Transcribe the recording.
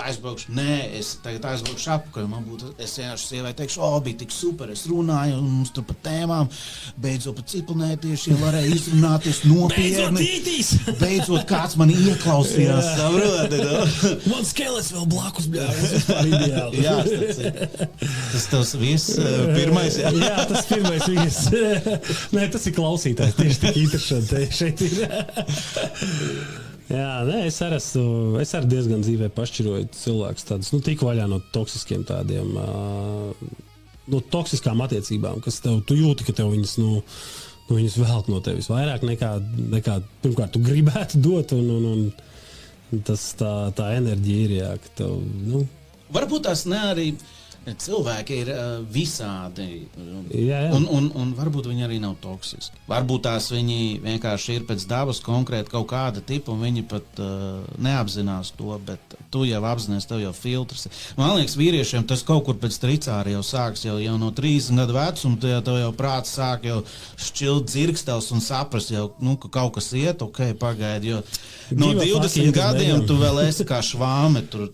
aizbraukšu, es tagad aizbraukšu apakaļ, es vienkārši sievai teikšu, bija tik super, es runāju, un mums tur par tēmām, beidzot par cipelnētieši, varēja izrunāties nopietni. Beidzot kāds man ieklausījās, saproti, Man skelets vēl blakus, tas vispār ideāli. Jā, tas tavs viss pirmais, jā. Jā, tas pirmais viss. Nē, tas ir klausītājs, tieši tik interesanti šeit ir. Jā, es arī diezgan dzīvē pašķiroju cilvēkus tādus, tik vaļā no toksiskiem tādiem, no toksiskām attiecībām, kas tu jūti, ka tev viņas, viņas velk no tevis vairāk nekā pirmkārt tu gribētu dot, un tas tā enerģija ir, jā, ka tev, Varbūt tās ne arī cilvēki ir visādi, jā. Un varbūt viņi arī nav toksiski. Varbūt tās viņi vienkārši ir pēc dabas konkrēti kaut kāda tipa, un viņi pat neapzinās to, bet tu jau apzināsi, tev jau filtrs. Man liekas, vīriešiem tas kaut kur pēc tricāri jau sāks, jau no 30 gadu vecuma, tev jau prāts sāk jau šķilt dzirkstels un saprast jau, ka kaut kas iet, pagaidi, jo no 20 gadiem tu vēl esi kā švāme, tur